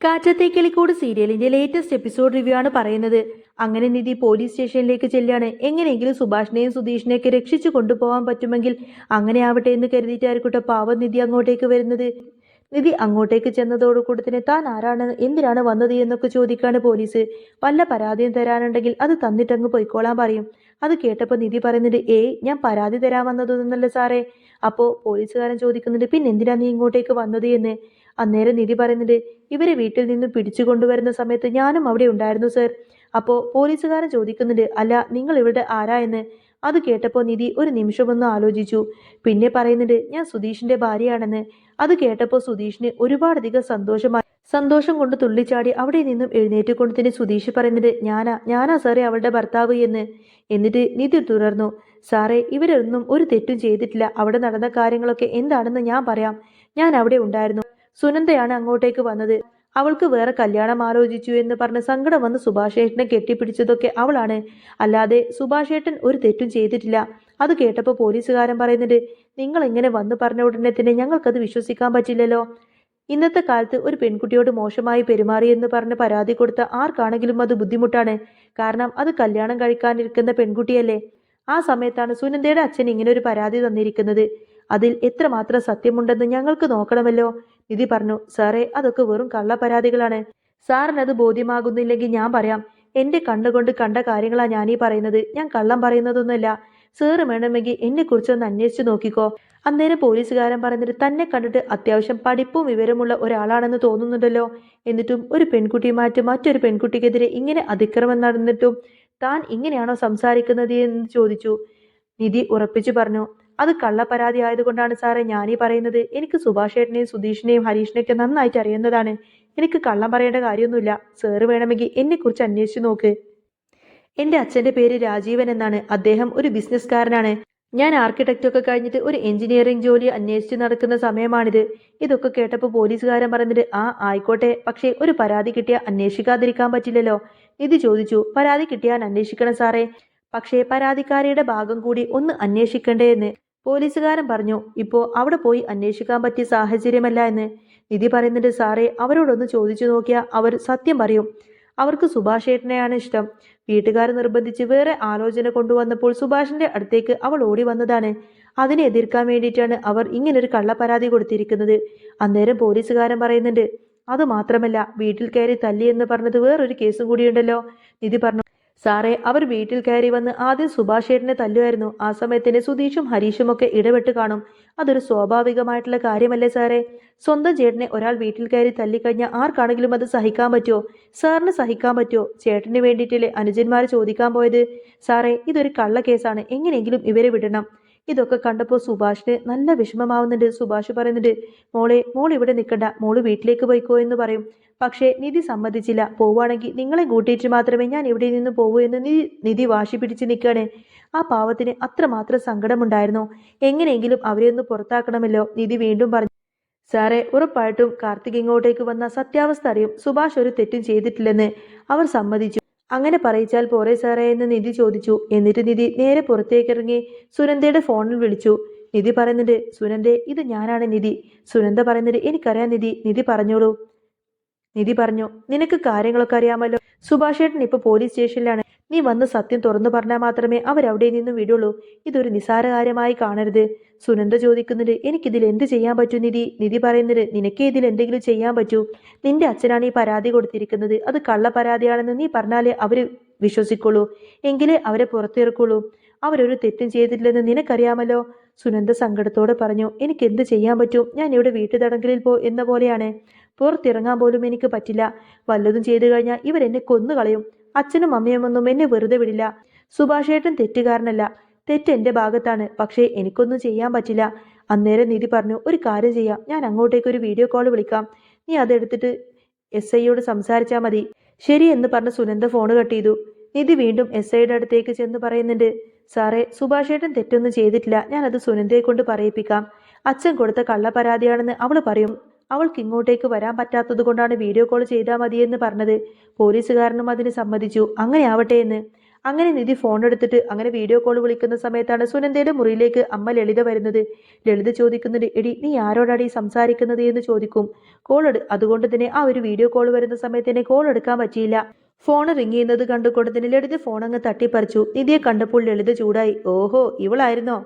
കാറ്റത്തെ കിളിക്കൂട് സീരിയലിന്റെ latest episode review ആണ് പറയുന്നത്. അങ്ങനെ നിധി പോലീസ് സ്റ്റേഷനിലേക്ക് ചെല്ലാണ്. എങ്ങനെയെങ്കിലും സുഭാഷിനെയും സുധീഷിനെയൊക്കെ രക്ഷിച്ചു കൊണ്ടുപോകാൻ പറ്റുമെങ്കിൽ അങ്ങനെ ആവട്ടെ എന്ന് കരുതിയിട്ടായിരിക്കട്ടെ പാവം നിധി അങ്ങോട്ടേക്ക് വരുന്നത്. നിധി അങ്ങോട്ടേക്ക് ചെന്നതോടുകൂടി തന്നെ താൻ ആരാണ്, എന്തിനാണ് വന്നത് എന്നൊക്കെ ചോദിക്കാണ് പോലീസ്. വല്ല പരാതിയും തരാനുണ്ടെങ്കിൽ അത് തന്നിട്ടങ്ങ് പോയിക്കോളാൻ പറയും. അത് കേട്ടപ്പോൾ നിധി പറയുന്നുണ്ട്, ഞാൻ പരാതി തരാൻ വന്നതൊന്നല്ല സാറേ. അപ്പോൾ പോലീസുകാരൻ ചോദിക്കുന്നുണ്ട്, പിന്നെ എന്തിനാ നീ ഇങ്ങോട്ടേക്ക് വന്നത് എന്ന്. അന്നേരം നിധി പറയുന്നുണ്ട്, ഇവരെ വീട്ടിൽ നിന്ന് പിടിച്ചു കൊണ്ടുവരുന്ന സമയത്ത് ഞാനും അവിടെ ഉണ്ടായിരുന്നു സർ. അപ്പോൾ പോലീസുകാരൻ ചോദിക്കുന്നുണ്ട്, അല്ല നിങ്ങൾ ഇവിടെ ആരാ എന്ന്. അത് കേട്ടപ്പോൾ നിധി ഒരു നിമിഷമൊന്ന് ആലോചിച്ചു. പിന്നെ പറയുന്നുണ്ട്, ഞാൻ സുധീഷിന്റെ ഭാര്യയാണെന്ന്. അത് കേട്ടപ്പോൾ സുധീഷിന് ഒരുപാടധികം സന്തോഷം കൊണ്ട് തുള്ളിച്ചാടി അവിടെ നിന്നും എഴുന്നേറ്റ് കൊണ്ട് തന്നെ സുധീഷ് പറയുന്നുണ്ട്, ഞാനാ സാറേ അവളുടെ ഭർത്താവ് എന്ന്. എന്നിട്ട് നിധി തുടർന്നു, സാറേ ഇവരൊന്നും ഒരു തെറ്റും ചെയ്തിട്ടില്ല. അവിടെ നടന്ന കാര്യങ്ങളൊക്കെ എന്താണെന്ന് ഞാൻ പറയാം. ഞാൻ അവിടെ ഉണ്ടായിരുന്നു. സുനന്ദയാണ് അങ്ങോട്ടേക്ക് വന്നത്. അവൾക്ക് വേറെ കല്യാണം ആലോചിച്ചു എന്ന് പറഞ്ഞ് സങ്കടം വന്ന് സുഭാഷേട്ടനെ കെട്ടിപ്പിടിച്ചതൊക്കെ അവളാണ്. അല്ലാതെ സുഭാഷേട്ടൻ ഒരു തെറ്റും ചെയ്തിട്ടില്ല. അത് കേട്ടപ്പോൾ പോലീസുകാരൻ പറയുന്നുണ്ട്, നിങ്ങൾ ഇങ്ങനെ വന്നു പറഞ്ഞ ഉടനെ തന്നെ ഞങ്ങൾക്കത് വിശ്വസിക്കാൻ പറ്റില്ലല്ലോ. ഇന്നത്തെ കാലത്ത് ഒരു പെൺകുട്ടിയോട് മോശമായി പെരുമാറിയെന്ന് പറഞ്ഞ് പരാതി കൊടുത്ത ആർക്കാണെങ്കിലും അത് ബുദ്ധിമുട്ടാണ്. കാരണം അത് കല്യാണം കഴിക്കാനിരിക്കുന്ന പെൺകുട്ടിയല്ലേ. ആ സമയത്താണ് സുനന്ദയുടെ അച്ഛൻ ഇങ്ങനെ ഒരു പരാതി തന്നിരിക്കുന്നത്. അതിൽ എത്രമാത്രം സത്യമുണ്ടെന്ന് ഞങ്ങൾക്ക് നോക്കണമല്ലോ. നിധി പറഞ്ഞു, സാറേ അതൊക്കെ വെറും കള്ള പരാതികളാണ്. സാറിനത് ബോധ്യമാകുന്നില്ലെങ്കിൽ ഞാൻ പറയാം. എന്റെ കണ്ണുകൊണ്ട് കണ്ട കാര്യങ്ങളാ ഞാനീ പറയുന്നത്. ഞാൻ കള്ളം പറയുന്നതൊന്നുമല്ല. സാറ് വേണമെങ്കിൽ എന്നെ കുറിച്ചൊന്ന് അന്വേഷിച്ചു നോക്കിക്കോ. അന്നേരം പോലീസുകാരൻ പറഞ്ഞിട്ട്, തന്നെ കണ്ടിട്ട് അത്യാവശ്യം പഠിപ്പും വിവരമുള്ള ഒരാളാണെന്ന് തോന്നുന്നുണ്ടല്ലോ. എന്നിട്ടും ഒരു പെൺകുട്ടിയുമായിട്ട് മറ്റൊരു പെൺകുട്ടിക്കെതിരെ ഇങ്ങനെ അതിക്രമം നടന്നിട്ടും താൻ ഇങ്ങനെയാണോ സംസാരിക്കുന്നത് എന്ന് ചോദിച്ചു. നിധി ഉറപ്പിച്ചു പറഞ്ഞു, അത് കള്ളപ്പരാതി ആയതുകൊണ്ടാണ് സാറേ ഞാനീ പറയുന്നത്. എനിക്ക് സുഭാഷേട്ടനെയും സുധീഷിനെയും ഹരീഷിനെയൊക്കെ നന്നായിട്ട് അറിയുന്നതാണ്. എനിക്ക് കള്ളം പറയേണ്ട കാര്യമൊന്നുമില്ല. സാറ് വേണമെങ്കിൽ എന്നെക്കുറിച്ച് അന്വേഷിച്ചു നോക്ക്. എന്റെ അച്ഛന്റെ പേര് രാജീവൻ എന്നാണ്. അദ്ദേഹം ഒരു ബിസിനസ്സുകാരനാണ്. ഞാൻ ആർക്കിടെക്റ്റ് ഒക്കെ കഴിഞ്ഞിട്ട് ഒരു എഞ്ചിനീയറിംഗ് ജോലി അന്വേഷിച്ച് നടക്കുന്ന സമയമാണിത്. ഇതൊക്കെ കേട്ടപ്പോൾ പോലീസുകാരൻ പറഞ്ഞിട്ട്, ആയിക്കോട്ടെ, പക്ഷേ ഒരു പരാതി കിട്ടിയാൽ അന്വേഷിക്കാതിരിക്കാൻ പറ്റില്ലല്ലോ. നിധി ചോദിച്ചു, പരാതി കിട്ടിയാൽ അന്വേഷിക്കണം സാറേ. പക്ഷേ പരാതിക്കാരിയുടെ ഭാഗം കൂടി ഒന്ന് അന്വേഷിക്കണ്ടേ എന്ന് പോലീസുകാരൻ പറഞ്ഞു. ഇപ്പോ അവിടെ പോയി അന്വേഷിക്കാൻ പറ്റിയ സാഹചര്യമല്ല എന്ന്. നിധി പറയുന്നുണ്ട്, സാറേ അവരോടൊന്ന് ചോദിച്ചു നോക്കിയാൽ അവർ സത്യം പറയും. അവർക്ക് സുഭാഷേട്ടനെയാണ് ഇഷ്ടം. വീട്ടുകാർ നിർബന്ധിച്ച് വേറെ ആലോചന കൊണ്ടുവന്നപ്പോൾ സുഭാഷിന്റെ അടുത്തേക്ക് അവൾ ഓടി വന്നതാണ്. അതിനെ എതിർക്കാൻ വേണ്ടിയിട്ടാണ് അവർ ഇങ്ങനൊരു കള്ളപ്പരാതി കൊടുത്തിരിക്കുന്നത്. അന്നേരം പോലീസുകാരൻ പറയുന്നുണ്ട്, അത് മാത്രമല്ല വീട്ടിൽ കയറി തല്ലി എന്ന് പറഞ്ഞത് വേറൊരു കേസും കൂടിയുണ്ടല്ലോ. നിധി പറഞ്ഞു, സാറേ അവർ വീട്ടിൽ കയറി വന്ന് ആദ്യം സുഭാഷേട്ടനെ തല്ലുമായിരുന്നു. ആ സമയത്തിന് സുധീഷും ഹരീഷും ഒക്കെ ഇടപെട്ട് കാണും. അതൊരു സ്വാഭാവികമായിട്ടുള്ള കാര്യമല്ലേ സാറേ. സ്വന്തം ചേട്ടനെ ഒരാൾ വീട്ടിൽ കയറി തല്ലിക്കഴിഞ്ഞാൽ ആർക്കാണെങ്കിലും അത് സഹിക്കാൻ പറ്റുമോ? സാറിന് സഹിക്കാൻ പറ്റുമോ? ചേട്ടന് വേണ്ടിയിട്ടല്ലേ അനുജന്മാർ ചോദിക്കാൻ പോയത്. സാറേ ഇതൊരു കള്ള കേസാണ്. എങ്ങനെയെങ്കിലും ഇവരെ വിടണം. ഇതൊക്കെ കണ്ടപ്പോൾ സുഭാഷിന് നല്ല വിഷമമാവുന്നുണ്ട്. സുഭാഷ് പറയുന്നുണ്ട്, മോൾ ഇവിടെ നിൽക്കണ്ട, മോള് വീട്ടിലേക്ക് പോയിക്കോ എന്ന് പറയും. പക്ഷേ നിധി സമ്മതിച്ചില്ല. പോവുകയാണെങ്കിൽ നിങ്ങളെ കൂട്ടിയിട്ട് മാത്രമേ ഞാൻ ഇവിടെ നിന്ന് പോവൂ എന്ന് നിധി വാശി പിടിച്ച് നിൽക്കുകയാണ്. ആ പാവത്തിന് അത്രമാത്രം സങ്കടമുണ്ടായിരുന്നു. എങ്ങനെയെങ്കിലും അവരെ ഒന്ന് പുറത്താക്കണമല്ലോ. നിധി വീണ്ടും പറഞ്ഞു, സാറേ ഉറപ്പായിട്ടും കാർത്തിക് ഇങ്ങോട്ടേക്ക് വന്ന സത്യാവസ്ഥ അറിയും. സുഭാഷ് ഒരു തെറ്റും ചെയ്തിട്ടില്ലെന്ന് അവർ സമ്മതിച്ചു. അങ്ങനെ പറയിച്ചാൽ പോരെ സാറേ എന്ന് നിധി ചോദിച്ചു. എന്നിട്ട് നിധി നേരെ പുറത്തേക്കിറങ്ങി സുനന്ദയുടെ ഫോണിൽ വിളിച്ചു. നിധി പറയുന്നുണ്ട്, സുനന്ദേ ഇത് ഞാനാണ് നിധി. സുനന്ദ പറയുന്നുണ്ട്, എനിക്കറിയാം നിധി. നിധി പറഞ്ഞോളൂ. നിധി പറഞ്ഞു, നിനക്ക് കാര്യങ്ങളൊക്കെ അറിയാമല്ലോ. സുഭാഷേട്ടൻ ഇപ്പൊ പോലീസ് സ്റ്റേഷനിലാണ്. നീ വന്ന് സത്യം തുറന്നു പറഞ്ഞാൽ മാത്രമേ അവരവിടെ നിന്നും വിടുള്ളൂ. ഇതൊരു നിസാര കാര്യമായി കാണരുത്. സുനന്ദ ചോദിക്കുന്നുണ്ട്, എനിക്കിതിൽ എന്ത് ചെയ്യാൻ പറ്റൂ നിധി? നിധി പറയുന്നത്, നിനക്ക് ഇതിൽ എന്തെങ്കിലും ചെയ്യാൻ പറ്റൂ. നിന്റെ അച്ഛനാണ് ഈ പരാതി കൊടുത്തിരിക്കുന്നത്. അത് കള്ള പരാതിയാണെന്ന് നീ പറഞ്ഞാലേ അവര് വിശ്വസിക്കുള്ളൂ. എങ്കിലേ അവരെ പുറത്തിറക്കുള്ളൂ. അവരൊരു തെറ്റും ചെയ്തിട്ടില്ലെന്ന് നിനക്കറിയാമല്ലോ. സുനന്ദ സങ്കടത്തോടെ പറഞ്ഞു, എനിക്ക് എന്ത് ചെയ്യാൻ പറ്റും? ഞാൻ ഇവിടെ വീട്ടുതടങ്കലിൽ എന്ന പോലെയാണ്. പുറത്തിറങ്ങാൻ പോലും എനിക്ക് പറ്റില്ല. വല്ലതും ചെയ്തു കഴിഞ്ഞാൽ ഇവരെന്നെ കൊന്നുകളയും. അച്ഛനും അമ്മയുമൊന്നും എന്നെ വെറുതെ വിടില്ല. സുഭാഷേട്ടൻ തെറ്റുകാരനല്ല. തെറ്റ് എന്റെ ഭാഗത്താണ്. പക്ഷേ എനിക്കൊന്നും ചെയ്യാൻ പറ്റില്ല. അന്നേരം നിധി പറഞ്ഞു, ഒരു കാര്യം ചെയ്യാം, ഞാൻ അങ്ങോട്ടേക്ക് ഒരു വീഡിയോ കോൾ വിളിക്കാം. നീ അതെടുത്തിട്ട് SIയോട് സംസാരിച്ചാൽ മതി. ശരി എന്ന് പറഞ്ഞ് സുനന്ദ ഫോൺ കട്ട് ചെയ്തു. നിധി വീണ്ടും SIയുടെ അടുത്തേക്ക് ചെന്ന് പറയുന്നുണ്ട്, സാറേ സുഭാഷേട്ടൻ തെറ്റൊന്നും ചെയ്തിട്ടില്ല. ഞാനത് സുനന്ദയെ കൊണ്ട് പറയിപ്പിക്കാം. അച്ഛൻ കൊടുത്ത കള്ളപ്പരാതിയാണെന്ന് അവൾ പറയും. അവൾക്ക് ഇങ്ങോട്ടേക്ക് വരാൻ പറ്റാത്തത് കൊണ്ടാണ് വീഡിയോ കോൾ ചെയ്താൽ മതിയെന്ന് പറഞ്ഞത്. പോലീസുകാരനും അതിന് സമ്മതിച്ചു. അങ്ങനെ ആവട്ടെ എന്ന്. അങ്ങനെ നിധി ഫോൺ എടുത്തിട്ട് അങ്ങനെ വീഡിയോ കോൾ വിളിക്കുന്ന സമയത്താണ് സുനന്ദയുടെ മുറിയിലേക്ക് അമ്മ ലളിത വരുന്നത്. ലളിത ചോദിക്കുന്നുണ്ട്, എടി നീ ആരോടാടി സംസാരിക്കുന്നത് എന്ന് ചോദിക്കും. അതുകൊണ്ട് തന്നെ ആ ഒരു വീഡിയോ കോൾ വരുന്ന സമയത്ത് തന്നെ കോൾ എടുക്കാൻ പറ്റിയില്ല. ഫോൺ റിങ് ചെയ്യുന്നത് കണ്ടുകൊണ്ട് തന്നെ ലളിത ഫോൺ അങ്ങ് തട്ടിപ്പറിച്ചു. നിധിയെ കണ്ടപ്പോൾ ലളിത ചൂടായി. ഓഹോ, ഇവളായിരുന്നോ?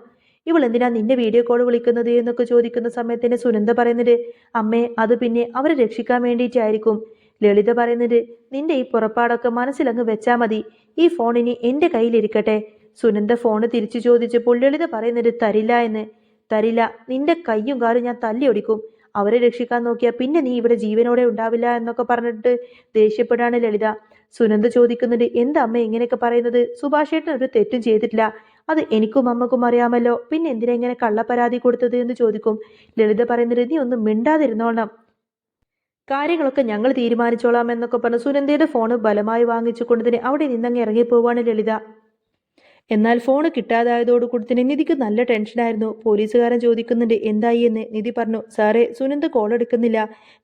ഇവൾ എന്തിനാ നിന്റെ വീഡിയോ കോൾ വിളിക്കുന്നത് എന്നൊക്കെ ചോദിക്കുന്ന സമയത്ത് തന്നെ സുനന്ദ പറയുന്നത്, അമ്മേ അത് പിന്നെ അവരെ രക്ഷിക്കാൻ വേണ്ടിയിട്ടായിരിക്കും. ലളിത പറയുന്നത്, നിന്റെ ഈ പുറപ്പാടൊക്കെ മനസ്സിലങ്ങ് വെച്ചാ മതി. ഈ ഫോൺ ഇനി എന്റെ കയ്യിലിരിക്കട്ടെ. സുനന്ദ ഫോണ് തിരിച്ചു ചോദിച്ചപ്പോൾ ലളിത പറയുന്നത്, തരില്ല എന്ന്. തരില്ല, നിന്റെ കയ്യും കാലും ഞാൻ തല്ലി ഒടിക്കും. അവരെ രക്ഷിക്കാൻ നോക്കിയാൽ പിന്നെ നീ ഇവിടെ ജീവനോടെ ഉണ്ടാവില്ല എന്നൊക്കെ പറഞ്ഞിട്ട് ദേഷ്യപ്പെടാണ് ലളിത. സുനന്ദ ചോദിക്കുന്നുണ്ട്, എന്താ അമ്മ ഇങ്ങനെയൊക്കെ പറയുന്നത്? സുഭാഷേട്ടൻ ഒരു തെറ്റും ചെയ്തിട്ടില്ല. അത് എനിക്കും അമ്മക്കും അറിയാമല്ലോ. പിന്നെ എന്തിനാ ഇങ്ങനെ കള്ളപ്പരാതി കൊടുത്തത് എന്ന് ചോദിക്കും. ലളിത പറയുന്നത്, നീ ഒന്നും മിണ്ടാതിരുന്നോളണം, കാര്യങ്ങളൊക്കെ ഞങ്ങൾ തീരുമാനിച്ചോളാം എന്നൊക്കെ പറഞ്ഞ് സുനന്ദയുടെ ഫോണ് ബലമായി വാങ്ങിച്ചുകൊണ്ട് തന്നെ അവിടെ നിന്നങ്ങ് ഇറങ്ങിപ്പോവാണ് ലളിത. എന്നാൽ ഫോൺ കിട്ടാതായതോടുകൂടി തന്നെ നിധിക്ക് നല്ല ടെൻഷനായിരുന്നു. പോലീസുകാരൻ ചോദിക്കുന്നുണ്ട്, എന്തായി എന്ന്. നിധി പറഞ്ഞു, സാറേ സുനന്ദ കോൾ എടുക്കുന്നില്ല,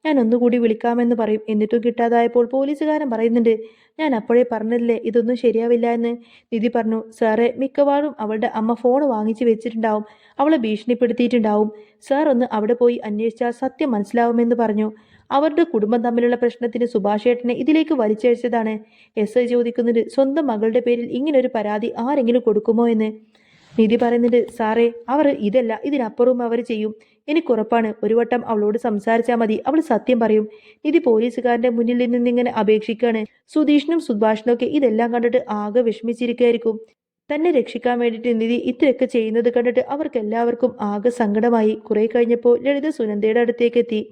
ഞാൻ ഒന്നുകൂടി വിളിക്കാമെന്ന് പറയും. എന്നിട്ടും കിട്ടാതായപ്പോൾ പോലീസുകാരൻ പറയുന്നുണ്ട്, ഞാൻ അപ്പോഴേ പറഞ്ഞില്ലേ ഇതൊന്നും ശരിയാവില്ല എന്ന്. നിധി പറഞ്ഞു, സാറേ മിക്കവാറും അവളുടെ അമ്മ ഫോൺ വാങ്ങിച്ചു വെച്ചിട്ടുണ്ടാവും, അവളെ ഭീഷണിപ്പെടുത്തിയിട്ടുണ്ടാവും. സാർ ഒന്ന് അവിടെ പോയി അന്വേഷിച്ചാൽ സത്യം മനസ്സിലാവുമെന്ന് പറഞ്ഞു. അവരുടെ കുടുംബം തമ്മിലുള്ള പ്രശ്നത്തിന് സുഭാഷേട്ടനെ ഇതിലേക്ക് വലിച്ചഴിച്ചതാണ്. SI ചോദിക്കുന്നുണ്ട്, സ്വന്തം മകളുടെ പേരിൽ ഇങ്ങനൊരു പരാതി ആരെങ്കിലും കൊടുക്കുമോ എന്ന്. നിധി പറയുന്നുണ്ട്, സാറേ അവർ ഇതല്ല ഇതിനപ്പുറവും അവർ ചെയ്യും, എനിക്കുറപ്പാണ്. ഒരു വട്ടം അവളോട് സംസാരിച്ചാൽ മതി, അവൾ സത്യം പറയും. നിധി പോലീസുകാരന്റെ മുന്നിൽ നിന്നിങ്ങനെ അപേക്ഷിക്കാണ്. സുധീഷിനും സുഭാഷിനും ഒക്കെ ഇതെല്ലാം കണ്ടിട്ട് ആകെ വിഷമിച്ചിരിക്കുകയായിരിക്കും. തന്നെ രക്ഷിക്കാൻ വേണ്ടിയിട്ട് നിധി ഇത്രയൊക്കെ ചെയ്യുന്നത് കണ്ടിട്ട് അവർക്ക് എല്ലാവർക്കും ആകെ സങ്കടമായി. കുറെ കഴിഞ്ഞപ്പോൾ ലളിത സുനന്ദയുടെ അടുത്തേക്ക് എത്തി.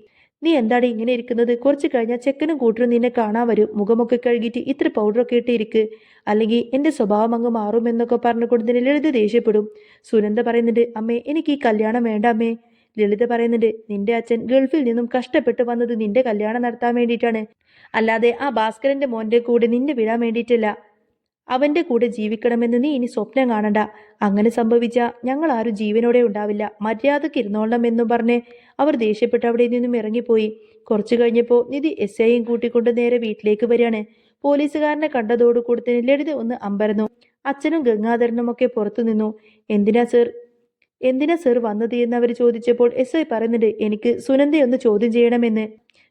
നീ എന്താണ് ഇങ്ങനെ ഇരിക്കുന്നത്? കുറച്ച് കഴിഞ്ഞാൽ ചെക്കനും കൂട്ടരും നിന്നെ കാണാൻ വരും. മുഖമൊക്കെ കഴുകിയിട്ട് ഇത്ര പൗഡറൊക്കെ ഇട്ട് ഇരിക്ക്, അല്ലെങ്കിൽ എന്റെ സ്വഭാവം അങ്ങ് മാറുമെന്നൊക്കെ പറഞ്ഞുകൊണ്ട് തന്നെ ലളിത ദേഷ്യപ്പെടും. സുനന്ദ പറയുന്നുണ്ട്, അമ്മേ എനിക്ക് ഈ കല്യാണം വേണ്ട അമ്മേ. ലളിത പറയുന്നുണ്ട്, നിന്റെ അച്ഛൻ ഗൾഫിൽ നിന്നും കഷ്ടപ്പെട്ട് വന്നത് നിന്റെ കല്യാണം നടത്താൻ വേണ്ടിയിട്ടാണ്, അല്ലാതെ ആ ഭാസ്കരന്റെ മോന്റെ കൂടെ നിന്നെ വിടാൻ വേണ്ടിയിട്ടല്ല. അവന്റെ കൂടെ ജീവിക്കണമെന്ന് നീ ഇനി സ്വപ്നം കാണണ്ട. അങ്ങനെ സംഭവിച്ചാൽ ഞങ്ങൾ ആരും ജീവനോടെ ഉണ്ടാവില്ല. മര്യാദക്ക് ഇരുന്നോളണം എന്നും പറഞ്ഞ് അവർ ദേഷ്യപ്പെട്ട് അവിടെ നിന്നും ഇറങ്ങിപ്പോയി. കുറച്ചു കഴിഞ്ഞപ്പോൾ നിധി SIയും കൂട്ടിക്കൊണ്ട് നേരെ വീട്ടിലേക്ക് വരികയാണ്. പോലീസുകാരനെ കണ്ടതോടുകൂടി തന്നെ ലളിത ഒന്ന് അമ്പരന്നു. അച്ഛനും ഗംഗാധരനും ഒക്കെ പുറത്തു നിന്നു. എന്തിനാ സർ വന്നത് എന്ന് അവർ ചോദിച്ചപ്പോൾ SI പറയുന്നുണ്ട്, എനിക്ക് സുനന്ദയൊന്ന് ചോദ്യം ചെയ്യണമെന്ന്.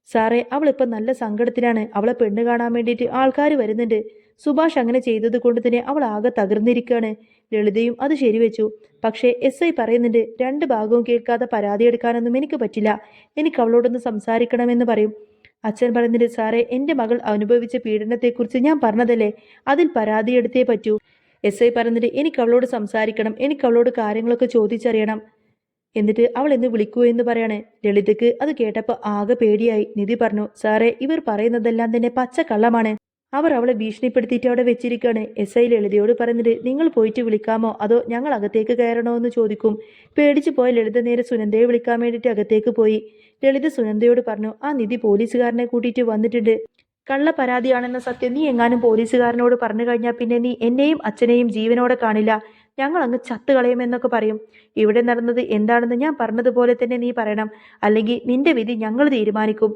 സാറേ അവളിപ്പോൾ നല്ല സങ്കടത്തിലാണ്, അവളെ പെണ്ണ് കാണാൻ വേണ്ടിയിട്ട് ആൾക്കാർ വരുന്നുണ്ട്. സുഭാഷ് അങ്ങനെ ചെയ്തത് കൊണ്ട് തന്നെ അവൾ ആകെ തകർന്നിരിക്കുകയാണ്. ലളിതയും അത് ശരിവെച്ചു. പക്ഷേ SI പറയുന്നുണ്ട്, രണ്ട് ഭാഗവും കേൾക്കാതെ പരാതി എടുക്കാനൊന്നും എനിക്ക് പറ്റില്ല, എനിക്ക് അവളോടൊന്ന് സംസാരിക്കണമെന്ന് പറയും. അച്ഛൻ പറയുന്നുണ്ട്, സാറേ എൻ്റെ മകൾ അനുഭവിച്ച പീഡനത്തെക്കുറിച്ച് ഞാൻ പറഞ്ഞതല്ലേ, അതിൽ പരാതി എടുത്തേ പറ്റൂ. SI പറയുന്നുണ്ട്, എനിക്ക് അവളോട് സംസാരിക്കണം, എനിക്ക് അവളോട് കാര്യങ്ങളൊക്കെ ചോദിച്ചറിയണം, എന്നിട്ട് അവൾ എന്ന് വിളിക്കൂ എന്ന് പറയാണ്. ലളിതയ്ക്ക് അത് കേട്ടപ്പോൾ ആകെ പേടിയായി. നിധി പറഞ്ഞു, സാറേ ഇവർ പറയുന്നതെല്ലാം തന്നെ പച്ചക്കള്ളമാണ്, അവർ അവളെ ഭീഷണിപ്പെടുത്തിയിട്ട് അവിടെ വെച്ചിരിക്കുകയാണ്. SI ലളിതയോട് പറഞ്ഞിട്ട്, നിങ്ങൾ പോയിട്ട് വിളിക്കാമോ അതോ ഞങ്ങൾ അകത്തേക്ക് കയറണോ എന്ന് ചോദിക്കും. പേടിച്ചു പോയ ലളിത നേരെ സുനന്ദയെ വിളിക്കാൻ വേണ്ടിയിട്ട് അകത്തേക്ക് പോയി. ലളിത സുനന്ദയോട് പറഞ്ഞു, ആ നിധി പോലീസുകാരനെ കൂട്ടിയിട്ട് വന്നിട്ടുണ്ട്. കള്ള പരാതിയാണെന്ന സത്യം നീ എങ്ങാനും പോലീസുകാരനോട് പറഞ്ഞു കഴിഞ്ഞാൽ പിന്നെ നീ എന്നെയും അച്ഛനെയും ജീവനോടെ കാണില്ല, ഞങ്ങൾ അങ്ങ് ചത്തുകളയുമെന്നൊക്കെ പറയും. ഇവിടെ നടന്നത് എന്താണെന്ന് ഞാൻ പറഞ്ഞതുപോലെ തന്നെ നീ പറയണം, അല്ലെങ്കിൽ നിന്റെ വിധി ഞങ്ങൾ തീരുമാനിക്കും.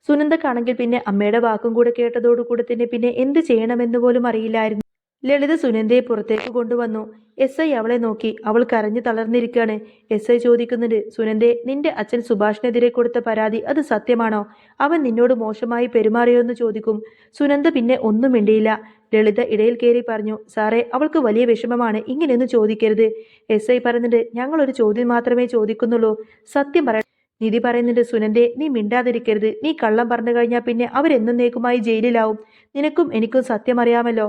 സുനന്ദക്കാണെങ്കിൽ പിന്നെ അമ്മയുടെ വാക്കും കൂടെ കേട്ടതോടുകൂടെ തന്നെ പിന്നെ എന്ത് ചെയ്യണമെന്ന് പോലും അറിയില്ലായിരുന്നു. ലളിത സുനന്ദയെ പുറത്തേക്ക് കൊണ്ടുവന്നു. SI അവളെ നോക്കി. അവൾ കരഞ്ഞു തളർന്നിരിക്കുകയാണ്. SI ചോദിക്കുന്നുണ്ട്, സുനന്ദേ, നിന്റെ അച്ഛൻ സുഭാഷിനെതിരെ കൊടുത്ത പരാതി അത് സത്യമാണോ? അവൻ നിന്നോട് മോശമായി പെരുമാറിയോ എന്ന് ചോദിക്കും. സുനന്ദ പിന്നെ ഒന്നും മിണ്ടിയില്ല. ലളിത ഇടയിൽ കയറി പറഞ്ഞു, സാറേ അവൾക്ക് വലിയ വിഷമമാണ്, ഇങ്ങനെയൊന്നും ചോദിക്കരുത്. SI പറയുന്നുണ്ട്, ഞങ്ങളൊരു ചോദ്യം മാത്രമേ ചോദിക്കുന്നുള്ളൂ, സത്യം പറ. നിധി പറയുന്നുണ്ട്, സുനന്ദേ നീ മിണ്ടാതിരിക്കരുത്, നീ കള്ളം പറഞ്ഞു കഴിഞ്ഞാൽ പിന്നെ അവരെന്നേക്കുമായി ജയിലിലാവും. നിനക്കും എനിക്കും സത്യം അറിയാമല്ലോ.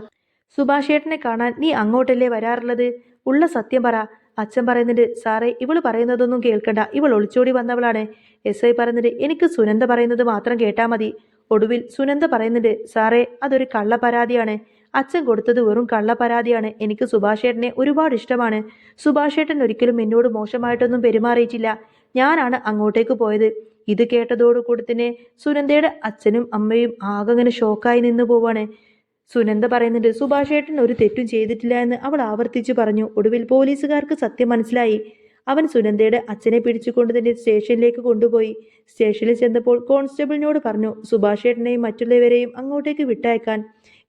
സുഭാഷേട്ടനെ കാണാൻ നീ അങ്ങോട്ടല്ലേ വരാറുള്ളത്? ഉള്ള സത്യം പറ. അച്ഛൻ പറയുന്നുണ്ട്, സാറേ ഇവള് പറയുന്നതൊന്നും കേൾക്കണ്ട, ഇവൾ ഒളിച്ചോടി വന്നവളാണ്. SI പറയുന്നുണ്ട്, എനിക്ക് സുനന്ദ പറയുന്നത് മാത്രം കേട്ടാൽ മതി. ഒടുവിൽ സുനന്ദ പറയുന്നുണ്ട്, സാറേ അതൊരു കള്ള പരാതിയാണ്, അച്ഛൻ കൊടുത്തത് വെറും കള്ള പരാതിയാണ്. എനിക്ക് സുഭാഷേട്ടനെ ഒരുപാട് ഇഷ്ടമാണ്. സുഭാഷേട്ടൻ ഒരിക്കലും എന്നോട് മോശമായിട്ടൊന്നും പെരുമാറിയിട്ടില്ല, ഞാനാണ് അങ്ങോട്ടേക്ക് പോയത്. ഇത് കേട്ടതോടുകൂടി തന്നെ സുനന്ദയുടെ അച്ഛനും അമ്മയും ആകെ അങ്ങനെ ഷോക്കായി നിന്നു പോവാണ്. സുനന്ദ പറയുന്നുണ്ട്, സുഭാഷേട്ടൻ ഒരു തെറ്റും ചെയ്തിട്ടില്ല എന്ന് അവൾ ആവർത്തിച്ചു പറഞ്ഞു. ഒടുവിൽ പോലീസുകാർക്ക് സത്യം മനസ്സിലായി. അവൻ സുനന്ദയുടെ അച്ഛനെ പിടിച്ചുകൊണ്ട് തന്നെ സ്റ്റേഷനിലേക്ക് കൊണ്ടുപോയി. സ്റ്റേഷനിൽ ചെന്നപ്പോൾ കോൺസ്റ്റബിളിനോട് പറഞ്ഞു സുഭാഷ് ഏട്ടനെയും മറ്റുള്ളവരെയും അങ്ങോട്ടേക്ക് വിട്ടയക്കാൻ.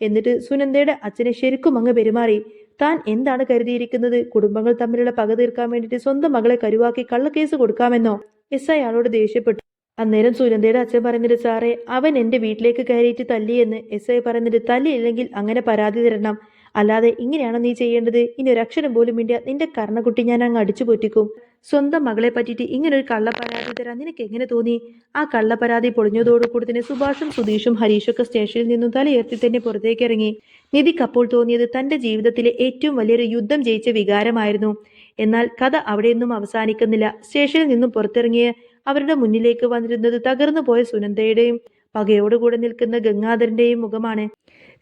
എന്നിട്ട് സുനന്ദയുടെ അച്ഛനെ ശരിക്കും അങ്ങ് പെരുമാറി. താൻ എന്താണ് കരുതിയിരിക്കുന്നത്? കുടുംബങ്ങൾ തമ്മിലുള്ള പക തീർക്കാൻ വേണ്ടിയിട്ട് സ്വന്തം മകളെ കരുവാക്കി കള്ളക്കേസ് കൊടുക്കാമെന്നോ? എസ് അയാളോട് ദേഷ്യപ്പെട്ടു. അന്നേരം സുനന്ദയുടെ അച്ഛൻ പറയുന്നത് സാറേ, അവൻ എൻ്റെ വീട്ടിലേക്ക് കയറിയിട്ട് തല്ലിയെന്ന്. എസ് ഐ പറയുന്നത് തല്ലിയില്ലെങ്കിൽ അങ്ങനെ പരാതി തരണം, അല്ലാതെ ഇങ്ങനെയാണോ നീ ചെയ്യേണ്ടത്? ഇനി ഒരക്ഷരം പോലും ഇല്ല, നിന്റെ കർണക്കുട്ടി ഞാൻ അങ്ങ് അടിച്ചു പൊറ്റിക്കും. സ്വന്തം മകളെ പറ്റിയിട്ട് ഇങ്ങനൊരു കള്ളപ്പരാതി തരാൻ നിനക്ക് എങ്ങനെ തോന്നി? ആ കള്ളപ്പരാതി പൊളിഞ്ഞതോടുകൂടി തന്നെ സുഭാഷും സുധീഷും ഹരീഷൊക്കെ സ്റ്റേഷനിൽ നിന്നും തലയുയർത്തി തന്നെ പുറത്തേക്ക് ഇറങ്ങി. നിധിക്ക് അപ്പോൾ തോന്നിയത് തന്റെ ജീവിതത്തിലെ ഏറ്റവും വലിയൊരു യുദ്ധം ജയിച്ച വികാരമായിരുന്നു. എന്നാൽ കഥ അവിടെയൊന്നും അവസാനിക്കുന്നില്ല. സ്റ്റേഷനിൽ നിന്നും പുറത്തിറങ്ങിയ അവരുടെ മുന്നിലേക്ക് വന്നിരുന്നത് തകർന്നു പോയ സുനന്ദയുടെയും പകയോടുകൂടെ നിൽക്കുന്ന ഗംഗാധരന്റെയും മുഖമാണ്.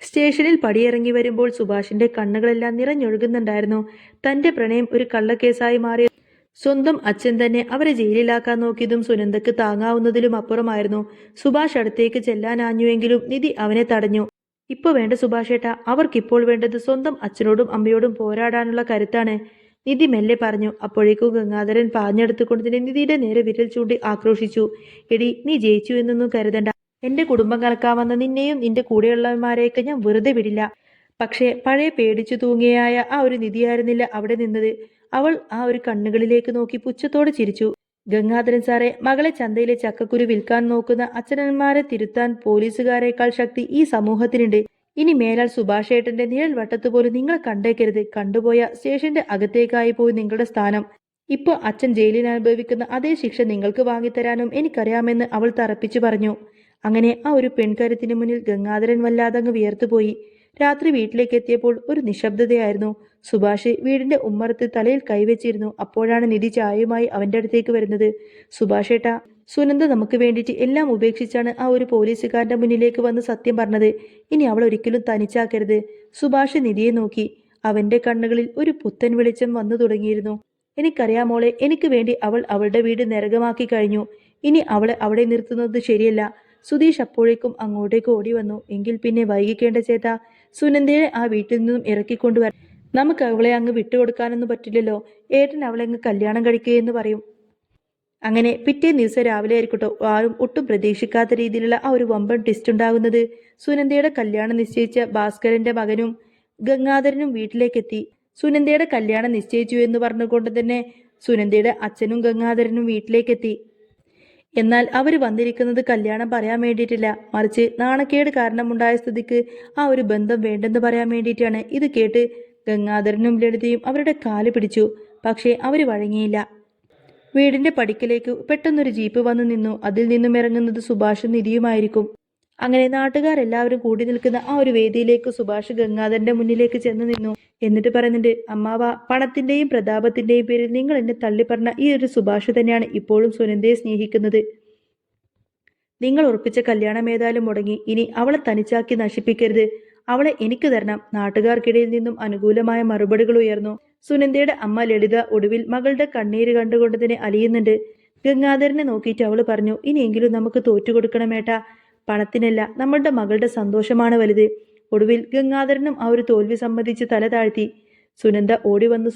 സ്റ്റേഷനിൽ പടിയിറങ്ങി വരുമ്പോൾ സുഭാഷിന്റെ കണ്ണുകളെല്ലാം നിറഞ്ഞൊഴുകുന്നുണ്ടായിരുന്നു. തന്റെ പ്രണയം ഒരു കള്ളക്കേസായി മാറിയ സ്വന്തം അച്ഛൻ തന്നെ അവരെ ജയിലിലാക്കാൻ നോക്കിയതും സുനന്ദക്ക് താങ്ങാവുന്നതിലും അപ്പുറമായിരുന്നു. സുഭാഷ് അടുത്തേക്ക് ചെല്ലാനാഞ്ഞുവെങ്കിലും നിധി അവനെ തടഞ്ഞു. ഇപ്പൊ വേണ്ട സുഭാഷേട്ട, അവർക്കിപ്പോൾ വേണ്ടത് സ്വന്തം അച്ഛനോടും അമ്മയോടും പോരാടാനുള്ള കരുത്താണ്, നിധി മെല്ലെ പറഞ്ഞു. അപ്പോഴേക്കും ഗംഗാധരൻ പാഞ്ഞെടുത്തുകൊണ്ട് തന്നെ നിധിയുടെ നേരെ വിരൽ ചൂണ്ടി ആക്രോശിച്ചു. എടി, നീ ജയിച്ചു എന്നൊന്നും കരുതണ്ട. എന്റെ കുടുംബം കലക്കാമെന്ന നിന്നെയും നിന്റെ കൂടെയുള്ളവന്മാരെയൊക്കെ ഞാൻ വെറുതെ വിടില്ല. പക്ഷേ പഴയ പേടിച്ചു തൂങ്ങിയായ ആ ഒരു നിധിയായിരുന്നില്ല അവിടെ നിന്നത്. അവൾ ആ ഒരു കണ്ണുകളിലേക്ക് നോക്കി പുച്ഛത്തോടെ ചിരിച്ചു. ഗംഗാധരൻ സാറേ, മകളെ ചന്തയിലെ ചക്കക്കുരു വിൽക്കാൻ നോക്കുന്ന അച്ഛനന്മാരെ തിരുത്താൻ പോലീസുകാരേക്കാൾ ശക്തി ഈ സമൂഹത്തിനുണ്ട്. ഇനി മേലാൽ സുഭാഷ് ഏട്ടന്റെ നിഴൽ വട്ടത്തുപോലും നിങ്ങളെ കണ്ടേക്കരുത്. കണ്ടുപോയ സ്റ്റേഷന്റെ അകത്തേക്കായി പോയി നിങ്ങളുടെ സ്ഥാനം. ഇപ്പൊ അച്ഛൻ ജയിലിൽ അനുഭവിക്കുന്ന അതേ ശിക്ഷ നിങ്ങൾക്ക് വാങ്ങിത്തരാനും എനിക്കറിയാമെന്ന് അവൾ തറപ്പിച്ചു പറഞ്ഞു. അങ്ങനെ ആ ഒരു പെൺകരുത്തിന് മുന്നിൽ ഗംഗാധരൻ വല്ലാതങ്ങ് വിയർത്തുപോയി. രാത്രി വീട്ടിലേക്ക് എത്തിയപ്പോൾ ഒരു നിശബ്ദതയായിരുന്നു. സുഭാഷ് വീടിന്റെ ഉമ്മറത്ത് തലയിൽ കൈവച്ചിരുന്നു. അപ്പോഴാണ് നിധി ചായയുമായി അവന്റെ അടുത്തേക്ക് വരുന്നത്. സുഭാഷ് ഏട്ടാ, സുനന്ദ നമുക്ക് വേണ്ടിയിട്ട് എല്ലാം ഉപേക്ഷിച്ചാണ് ആ ഒരു പോലീസുകാരന്റെ മുന്നിലേക്ക് വന്ന് സത്യം പറഞ്ഞത്. ഇനി അവൾ ഒരിക്കലും തനിച്ചാക്കരുത്. സുഭാഷ് നിധിയെ നോക്കി. അവന്റെ കണ്ണുകളിൽ ഒരു പുത്തൻ വെളിച്ചം വന്നു തുടങ്ങിയിരുന്നു. എനിക്കറിയാം മോളെ, എനിക്ക് വേണ്ടി അവൾ അവളുടെ വീട് നരകമാക്കി കഴിഞ്ഞു. ഇനി അവളെ അവിടെ നിർത്തുന്നത് ശരിയല്ല. സുധീഷ് അപ്പോഴേക്കും അങ്ങോട്ടേക്ക് ഓടി വന്നു. എങ്കിൽ പിന്നെ വൈകിക്കേണ്ട ചേട്ടാ, സുനന്ദയെ ആ വീട്ടിൽ നിന്നും ഇറക്കിക്കൊണ്ടുവരാൻ. നമുക്ക് അവളെ അങ്ങ് വിട്ടുകൊടുക്കാനൊന്നും പറ്റില്ലല്ലോ. ഏട്ടൻ അവളെ അങ്ങ് കല്യാണം കഴിക്കുകയെന്ന് പറയും. അങ്ങനെ പിറ്റേ ദിവസം രാവിലെ ആയിരിക്കട്ടോ ആരും ഒട്ടും പ്രതീക്ഷിക്കാത്ത രീതിയിലുള്ള ആ ഒരു വമ്പൻ ട്വിസ്റ്റ് ഉണ്ടാകുന്നത്. സുനന്ദയുടെ കല്യാണം നിശ്ചയിച്ച ഭാസ്കരന്റെ മകനും ഗംഗാധരനും വീട്ടിലേക്കെത്തി. സുനന്ദയുടെ കല്യാണം നിശ്ചയിച്ചു എന്ന് പറഞ്ഞുകൊണ്ട് തന്നെ സുനന്ദയുടെ അച്ഛനും ഗംഗാധരനും വീട്ടിലേക്കെത്തി. എന്നാൽ അവർ വന്നിരിക്കുന്നത് കല്യാണം പറയാൻ വേണ്ടിയിട്ടില്ല, മറിച്ച് നാണക്കേട് കാരണമുണ്ടായ സ്ഥിതിക്ക് ആ ഒരു ബന്ധം വേണ്ടെന്ന് പറയാൻ വേണ്ടിയിട്ടാണ്. ഇത് കേട്ട് ഗംഗാധരനും ലളിതയും അവരുടെ കാല് പിടിച്ചു. പക്ഷേ അവർ വഴങ്ങിയില്ല. വീടിന്റെ പടിക്കലേക്ക് പെട്ടെന്നൊരു ജീപ്പ് വന്നു നിന്നു. അതിൽ നിന്നും ഇറങ്ങുന്നത് സുഭാഷും നിധിയുമായിരിക്കും. അങ്ങനെ നാട്ടുകാരെല്ലാവരും കൂടി നിൽക്കുന്ന ആ ഒരു വേദിയിലേക്ക് സുഭാഷ് ഗംഗാധരന്റെ മുന്നിലേക്ക് ചെന്ന് നിന്നു. എന്നിട്ട് പറയുന്നുണ്ട്, അമ്മാവ, പണത്തിന്റെയും പ്രതാപത്തിന്റെയും പേരിൽ നിങ്ങൾ എന്നെ തള്ളിപ്പറഞ്ഞ ഈ ഒരു സുഭാഷ് തന്നെയാണ് ഇപ്പോഴും സുനന്ദയെ സ്നേഹിക്കുന്നത്. നിങ്ങൾ ഉറപ്പിച്ച കല്യാണം ഏതായാലും മുടങ്ങി. ഇനി അവളെ തനിച്ചാക്കി നശിപ്പിക്കരുത്. അവളെ എനിക്ക് തരണം. നാട്ടുകാർക്കിടയിൽ നിന്നും അനുകൂലമായ മറുപടികൾ ഉയർന്നു. സുനന്ദയുടെ അമ്മ ലളിത ഒടുവിൽ മകളുടെ കണ്ണീര് കണ്ടുകൊണ്ട് തന്നെ അലിയുന്നുണ്ട്. ഗംഗാധരനെ നോക്കിയിട്ട് അവൾ പറഞ്ഞു, ഇനിയെങ്കിലും നമുക്ക് തോറ്റുകൊടുക്കണമേട്ടാ. പണത്തിനല്ല, നമ്മളുടെ മകളുടെ സന്തോഷമാണ് വലുത്. ഒടുവിൽ ഗംഗാധരനും ആ ഒരു തോൽവി സമ്മതിച്ച് തല താഴ്ത്തി. സുനന്ദ ഓടി വന്നു